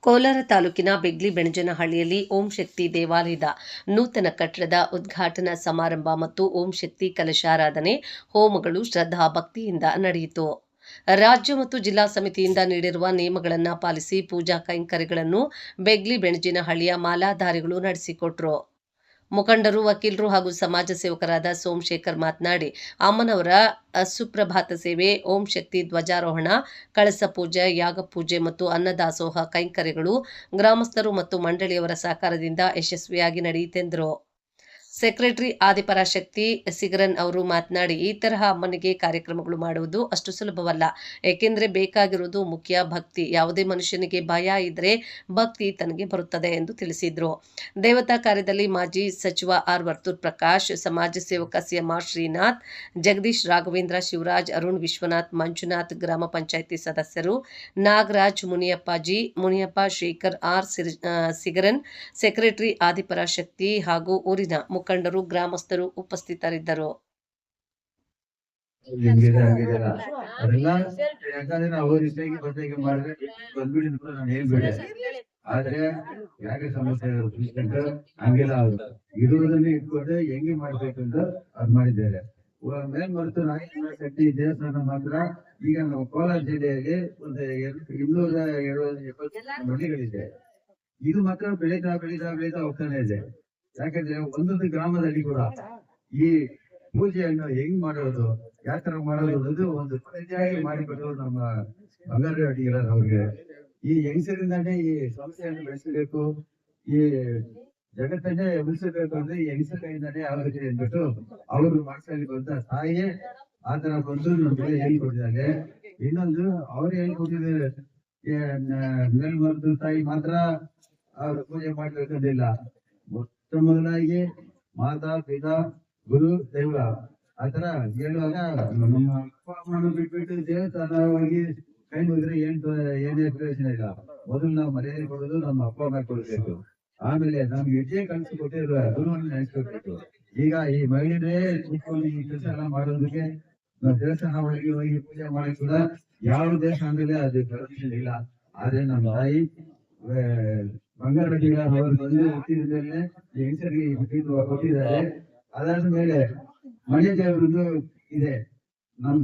ಕೋಲಾರ ತಾಲೂಕಿನ ಬೆಗ್ಲಿ ಬೆಣಜನಹಳ್ಳಿಯಲ್ಲಿ ಓಂ ಶಕ್ತಿ ದೇವಾಲಯದ ನೂತನ ಕಟ್ಟಡದ ಉದ್ಘಾಟನಾ ಸಮಾರಂಭ ಮತ್ತು ಓಂ ಶಕ್ತಿ ಕಲಶಾರಾಧನೆ ಹೋಮಗಳು ಶ್ರದ್ಧಾ ಭಕ್ತಿಯಿಂದ ನಡೆಯಿತು. ರಾಜ್ಯ ಮತ್ತು ಜಿಲ್ಲಾ ಸಮಿತಿಯಿಂದ ನೀಡಿರುವ ನಿಯಮಗಳನ್ನು ಪಾಲಿಸಿ ಪೂಜಾ ಕೈಂಕರ್ಯಗಳನ್ನು ಬೆಗ್ಲಿ ಬೆಣಜನಹಳ್ಳಿಯ ಮಾಲಾಧಾರಿಗಳು ನಡೆಸಿಕೊಟ್ಟರು. ಮುಖಂಡರು, ವಕೀಲರು ಹಾಗೂ ಸಮಾಜ ಸೇವಕರಾದ ಸೋಮಶೇಖರ್ ಮಾತನಾಡಿ, ಅಮ್ಮನವರ ಸುಪ್ರಭಾತ ಸೇವೆ, ಓಂ ಶಕ್ತಿ ಧ್ವಜಾರೋಹಣ, ಕಳಸ ಪೂಜೆ, ಯಾಗ ಪೂಜೆ ಮತ್ತು ಅನ್ನದಾಸೋಹ ಕೈಂಕರ್ಯಗಳು ಗ್ರಾಮಸ್ಥರು ಮತ್ತು ಮಂಡಳಿಯವರ ಸಹಕಾರದಿಂದ ಯಶಸ್ವಿಯಾಗಿ ನಡೆಯಿತೆಂದರು. ಸೆಕ್ರೆಟರಿ ಆದಿಪರಾಶಕ್ತಿ ಸಿಗರನ್ ಅವರು ಮಾತನಾಡಿ, ಈ ತರಹ ಅಮ್ಮನಿಗೆ ಕಾರ್ಯಕ್ರಮಗಳು ಮಾಡುವುದು ಅಷ್ಟು ಸುಲಭವಲ್ಲ. ಏಕೆಂದರೆ ಬೇಕಾಗಿರುವುದು ಮುಖ್ಯ ಭಕ್ತಿ. ಯಾವುದೇ ಮನುಷ್ಯನಿಗೆ ಭಯ ಇದ್ರೆ ಭಕ್ತಿ ತನಗೆ ಬರುತ್ತದೆ ಎಂದು ತಿಳಿಸಿದರು. ದೇವತಾ ಕಾರ್ಯದಲ್ಲಿ ಮಾಜಿ ಸಚಿವ ಆರ್ ವರ್ತೂರ್ ಪ್ರಕಾಶ್, ಸಮಾಜ ಸೇವಕ ಸಿಎಂಆರ್ ಶ್ರೀನಾಥ್, ಜಗದೀಶ್, ರಾಘವೇಂದ್ರ, ಶಿವರಾಜ್, ಅರುಣ್, ವಿಶ್ವನಾಥ್, ಮಂಜುನಾಥ್, ಗ್ರಾಮ ಪಂಚಾಯಿತಿ ಸದಸ್ಯರು ನಾಗರಾಜ್, ಮುನಿಯಪ್ಪ, ಶೇಖರ್ ಆರ್ ಸಿಗರನ್, ಸೆಕ್ರೆಟರಿ ಆದಿಪರಾಶಕ್ತಿ ಹಾಗೂ ಊರಿನ ಮುಖಂಡರು, ಗ್ರಾಮಸ್ಥರು ಉಪಸ್ಥಿತರಿದ್ದರು. ಆದ್ರೆ ಯಾಕೆ ಸಮಸ್ಯೆ ಹಂಗೆಲ್ಲ ಇರುವುದನ್ನೇ ಇಟ್ಕೊಂಡ್ರೆ ಹೆಂಗೆ ಮಾಡ್ಬೇಕಂತ ಅದ್ ಮಾಡಿದ್ದಾರೆ. ಮೇಲ್ಮರೆತು ನಾಗೇಶ್ವರ ಶಕ್ತಿ ದೇವಸ್ಥಾನ ಮಾತ್ರ ಈಗ ನಮ್ಮ ಕೋಲಾರ ಜಿಲ್ಲೆಯಲ್ಲಿ ಒಂದು 270 ಮನೆಗಳಿದೆ. ಇದು ಮಾತ್ರ ಬೆಳೀತಾ ಹೋಗ್ತಾನೆ ಇದೆ. ಯಾಕಂದ್ರೆ ಒಂದೊಂದು ಗ್ರಾಮದಲ್ಲಿ ಕೂಡ ಈ ಪೂಜೆಯನ್ನು ಹೆಂಗ್ ಮಾಡೋದು, ಯಾವ ತರ ಮಾಡೋದು ಅನ್ನೋದು ಒಂದು ಪದ್ಧತಿಯಾಗಿ ಮಾಡಿಕೊಟ್ಟು ನಮ್ಮ ಬಂಗಾರ ಅವ್ರಿಗೆ ಈ ಹೆಂಗಸರಿಂದಾನೇ ಈ ಸಂಸ್ಥೆಯನ್ನು ಬೆಳೆಸಬೇಕು, ಈ ಜಗತ್ತನ್ನೇ ಉಳಿಸಬೇಕು ಅಂದ್ರೆ ಈ ಹೆಂಗಸರ ಕೈಯಿಂದಾನೇ ಆಗುತ್ತೆ ಅಂದ್ಬಿಟ್ಟು ಅವರು ಮಾಡ್ಸಲಿ ಬಂದ ತಾಯಿಯೇ ಆತರ ಬಂದು ನಮ್ಗೆ ಹೇಳ್ಕೊಟ್ಟಿದ್ದಾರೆ. ಇನ್ನೊಂದು ಅವ್ರು ಹೇಳ್ಕೊಟ್ಟಿದ್ದಾರೆ, ಮೇಲ್ಮರೆದು ತಾಯಿ ಮಾತ್ರ ಅವ್ರು ಪೂಜೆ ಮಾಡ್ಬೇಕಂದಿಲ್ಲ. ಮೊಟ್ಟ ಮೊದಲಾಗಿ ಮಾತಾ ಪಿತಾ ಗುರು ದೈವ ಆತರ ಹೇಳುವಾಗ ನಮ್ಮ ಅಪ್ಪ ಅಮ್ಮನ ಬಿಟ್ಬಿಟ್ಟು ದೇವಸ್ಥಾನವಾಗಿ ಕೈ ಮುಗಿದ್ರೆ ಏನೇ ಪ್ರಯೋಜನ ಇಲ್ಲ. ಮೊದಲು ನಾವು ಮರ್ಯಾದೆ ಕೊಡೋದು ನಮ್ಮ ಅಪ್ಪ ಅಮ್ಮ ಕೊಡ್ಬೇಕು. ಆಮೇಲೆ ನಮ್ಗೆ ವಿಜಯ ಕಲಿಸಿ ಕೊಟ್ಟಿರುವ ಗುರುವನ್ನು ನೆನೆಸ್ಕೊಳ್ಬೇಕು. ಈಗ ಈ ಮಹಿಳೆಯರೇ ಕೂತ್ಕೊಂಡು ಈ ಕೆಲಸ ಎಲ್ಲ ಮಾಡೋದಕ್ಕೆ ದೇವಸ್ಥಾನ ಒಳಗೆ ಹೋಗಿ ಪೂಜೆ ಮಾಡಕ್ ಕೂಡ ಯಾವ ದೇವಸ್ಥಾನದಲ್ಲಿ ಅದು ಪರ್ಮಿಷನ್ ಇಲ್ಲ. ಆದ್ರೆ ನಮ್ಮ ತಾಯಿ ಬಂಗಾರ ಅವರು ಬಂದು ಹುಟ್ಟಿದ್ರೆ ಹೆಂಗಸರಿಗೆ ಕೊಟ್ಟಿದ್ದಾರೆ. ಅದಾದ ಮೇಲೆ ಮನೆ ದೇವರದ್ದು ಇದೆ. ನಮ್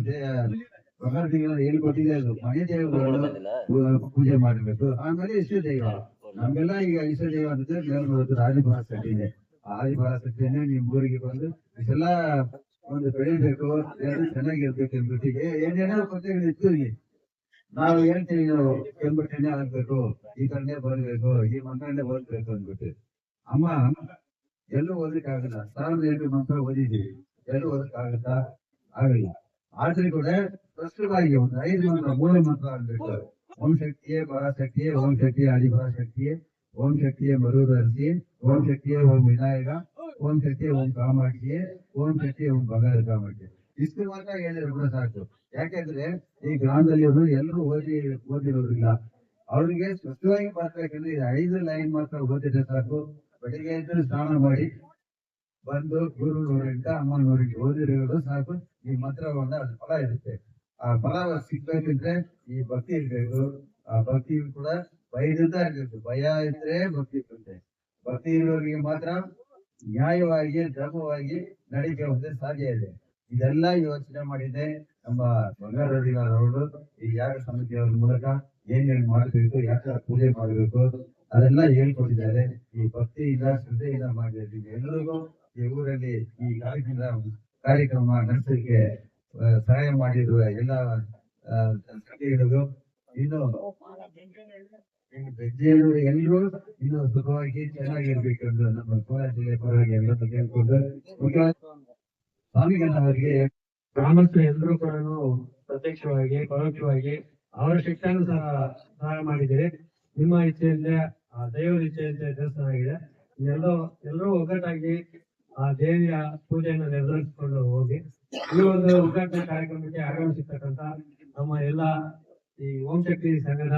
ಬಂಗಾರ ಹೇಳ್ಕೊಟ್ಟಿದೆ, ಅದು ಮನೆ ದೇವರು ಪೂಜೆ ಮಾಡಬೇಕು. ಆಮೇಲೆ ಇಷ್ಟ ದೈವ ನಮ್ಗೆಲ್ಲ ಈಗ ಇಷ್ಟ ದೈವ ಅಂದ್ರೆ ಮೇಲ್ಮರೆದು ಆದಿಪರಾಶಕ್ತಿ ಇದೆ. ಆದಿಪರಾಶಕ್ತಿಯನ್ನೇ ನಿಮ್ ಊರಿಗೆ ಬಂದು ಇಷ್ಟೆಲ್ಲ ಒಂದು ಬೆಳಿಬೇಕು, ಚೆನ್ನಾಗಿರ್ಬೇಕು ಅಂದ್ಬಿಟ್ಟಿಗೆ ಏನೇನೋ ಕೊಟ್ಟೆಗಳು ಇತ್ತು. ನಾವು ಹೇಳ್ತೀವಿ, ನಾವು ಕೆಂಬಟ್ಟೆನೆ ಆಗ್ಬೇಕು, ಈ ತರನೇ ಬರ್ಬೇಕು, ಈ ಮಂತ್ರನೇ ಓದ್ಬೇಕು ಅಂದ್ಬಿಟ್ಟು. ಅಮ್ಮ ಎಲ್ಲೂ ಓದಲಿಕ್ಕೆ ಆಗಲ್ಲ. 1800 ಮಂತ್ರ ಓದಿದ್ದೀವಿ, ಎಲ್ಲೂ ಓದಕ್ ಆಗುತ್ತಾ? ಆಗಲ್ಲ. ಆದ್ರೆ ಕೂಡ ಪ್ರಸ್ತುತವಾಗಿ ಒಂದು 5 ಮಂತ್ರ, 3 ಮಂತ್ರ ಆಗ್ಬೇಕು. ಓಂ ಶಕ್ತಿಯೇ ಪರಾಶಕ್ತಿಯೇ, ಓಂ ಶಕ್ತಿಯೇ ಆದಿಪರಾಶಕ್ತಿಯೇ, ಓಂ ಶಕ್ತಿಯೇ ಮರುದರ್ಶಿ, ಓಂ ಶಕ್ತಿಯೇ ಓಂ ವಿನಾಯಕ, ಓಂ ಶಕ್ತಿಯೇ ಓಂ ಕಾಮಾಕ್ಷಿಯೇ, ಓಂ ಶಕ್ತಿಯೇ ಓಂ ಬಂಗಾರ ಕಾಮಾಕ್ಷಿ. ಇಷ್ಟು ಮಾತ್ರ ಹೇಳಿದ್ರೆ ಕೂಡ ಸಾಕು. ಯಾಕೆಂದ್ರೆ ಈ ಗ್ರಾಮದಲ್ಲಿ ಎಲ್ಲರೂ ಓದಿರೋದಿಲ್ಲ. ಅವ್ರಿಗೆ ಸ್ವಚ್ಛವಾಗಿ ಮಾಡ್ಬೇಕಂದ್ರೆ 5 ಲೈನ್ ಮಾತ್ರ ಓದಿದ್ರೆ ಸಾಕು. ಬೆಳಿಗ್ಗೆ ಎದ್ದು ಸ್ನಾನ ಮಾಡಿ ಬಂದು ಗುರು ನೋಡಿಂದ ಅಮ್ಮ ನೋಡಿ ಓದಿರೋದು ಸಾಕು. ಈ ಮಂತ್ರವನ್ನ ಅದು ಫಲ ಇರುತ್ತೆ. ಆ ಫಲ ಸಿಗ್ಬೇಕಂದ್ರೆ ಈ ಭಕ್ತಿ ಇರ್ಬೇಕು. ಆ ಭಕ್ತಿ ಕೂಡ ಭಯದಿಂದ ಇರ್ಬೇಕು. ಭಯ ಇದ್ರೆ ಭಕ್ತಿ ಇರುತ್ತೆ. ಭಕ್ತಿ ಇರೋರಿಗೆ ಮಾತ್ರ ನ್ಯಾಯವಾಗಿ ಧರ್ಮವಾಗಿ ನಡೀಕೆ ಹೋದ್ರೆ ಸಾಧ್ಯ ಇದೆ. ಇದೆಲ್ಲ ಯೋಚನೆ ಮಾಡಿದೆ ನಮ್ಮ ಬಂಗಾರವರು. ಈ ಯಾಗ ಸಮಿತಿಯವರ ಮೂಲಕ ಏನೇನು ಮಾಡಬೇಕು, ಯಾಕೆ ಪೂಜೆ ಮಾಡಬೇಕು ಅದೆಲ್ಲ ಹೇಳ್ಕೊಟ್ಟಿದ್ದಾರೆ. ಈ ಭಕ್ತಿಯಿಂದ ಶ್ರದ್ಧೆಯಿಂದ ಮಾಡಿದ್ದೀವಿ. ಎಲ್ಲರಿಗೂ ಈ ಊರಲ್ಲಿ ಈ ಕಾರ್ಯಕ್ರಮ ನಡೆಸಲಿಕ್ಕೆ ಸಹಾಯ ಮಾಡಿರುವ ಎಲ್ಲ ಸಂಘಟನೆಗಳಿಗೂ, ಇನ್ನು ಎಲ್ಲರೂ ಇನ್ನು ಸುಖವಾಗಿ ಚೆನ್ನಾಗಿರ್ಬೇಕೆಂದು ನಮ್ಮ ಕೋಲಾರ ಜಿಲ್ಲೆ ಪರವಾಗಿ ಎಲ್ಲ ಕೇಳ್ಕೊಂಡು, ಮುಖ್ಯವಾಗಿ ಸ್ವಾಮಿಗಣ್ಣವರಿಗೆ ಗ್ರಾಮಸ್ಥರು ಎಲ್ಲರೂ ಕೂಡ ಪ್ರತ್ಯಕ್ಷವಾಗಿ ಪರೋಕ್ಷವಾಗಿ ಅವರ ಶಿಕ್ಷಾನುಸಾರ ಸಹಾಯ ಮಾಡಿದ್ದೀರಿ. ನಿಮ್ಮ ಇಚ್ಛೆಯಂತೆ ಆ ದೇವರ ಇಚ್ಛೆಯಂತೆ ದೇವಸ್ಥಾನ ಆಗಿದೆ. ಎಲ್ಲರೂ ಒಗ್ಗಟ್ಟಾಗಿ ಆ ದೇವಿಯ ಪೂಜೆಯನ್ನು ನೆರವೇರಿಸಿಕೊಂಡು ಹೋಗಿ ಈ ಒಂದು ಉದ್ಘಾಟನಾ ಕಾರ್ಯಕ್ರಮಕ್ಕೆ ಆಗಮಿಸಿರ್ತಕ್ಕಂಥ ನಮ್ಮ ಎಲ್ಲ ಈ ಓಂ ಶಕ್ತಿ ಸಂಘದ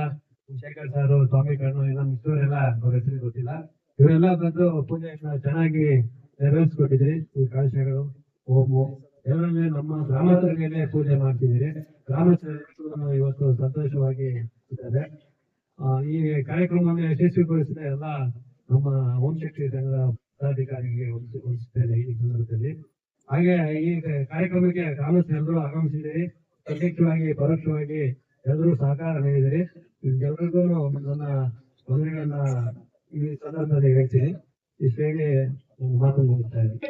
ಶೇಖರ್ ಸರ್, ಸ್ವಾಮಿ ಕಣ್ಣು, ಎಲ್ಲ ಮಿತ್ರರೆಲ್ಲ ಅವ್ರ ಹೆಸರು ಗೊತ್ತಿಲ್ಲ, ಇವರೆಲ್ಲ ಬಂದು ಪೂಜೆಯನ್ನು ಚೆನ್ನಾಗಿ ನೆರವೇರಿಸಿಕೊಟ್ಟಿದ್ರಿ. ಈ ಕಳಶಗಳು, ಹೋಮು ಎಲ್ಲರನ್ನೇ ನಮ್ಮ ಗ್ರಾಮಸ್ಥರ ಮೇಲೆ ಪೂಜೆ ಮಾಡ್ತಿದ್ದೀರಿ. ಗ್ರಾಮಸ್ಥರು ಇವತ್ತು ಸಂತೋಷವಾಗಿ ಇದ್ದಾರೆ. ಈ ಕಾರ್ಯಕ್ರಮವನ್ನು ಯಶಸ್ವಿಗೊಳಿಸಿದ ಎಲ್ಲ ನಮ್ಮ ಓಂ ಶಕ್ತಿ ಸಂಘದ ಪದಾಧಿಕಾರಿಗೆ ವಂದಿಸುತ್ತೇನೆ ಈ ಸಂದರ್ಭದಲ್ಲಿ. ಹಾಗೆ ಈ ಕಾರ್ಯಕ್ರಮಕ್ಕೆ ಕಾಂಗ್ರೆಸ್ ಎಲ್ಲರೂ ಆಗಮಿಸಿದ್ದೀರಿ, ಪ್ರತ್ಯಕ್ಷವಾಗಿ ಪರೋಕ್ಷವಾಗಿ ಎಲ್ಲರೂ ಸಹಕಾರ ನೀಡಿದಿರಿ. ಎಲ್ಲರಿಗೂ ನನ್ನ ವಂದನೆಗಳನ್ನ ಈ ಸಂದರ್ಭದಲ್ಲಿ ಹೇಳ್ತೀನಿ. ಇಷ್ಟು ಹೇಳಿ ಮಾತು ಮುಗಿಸ್ತಾ ಇದ್ದೀನಿ.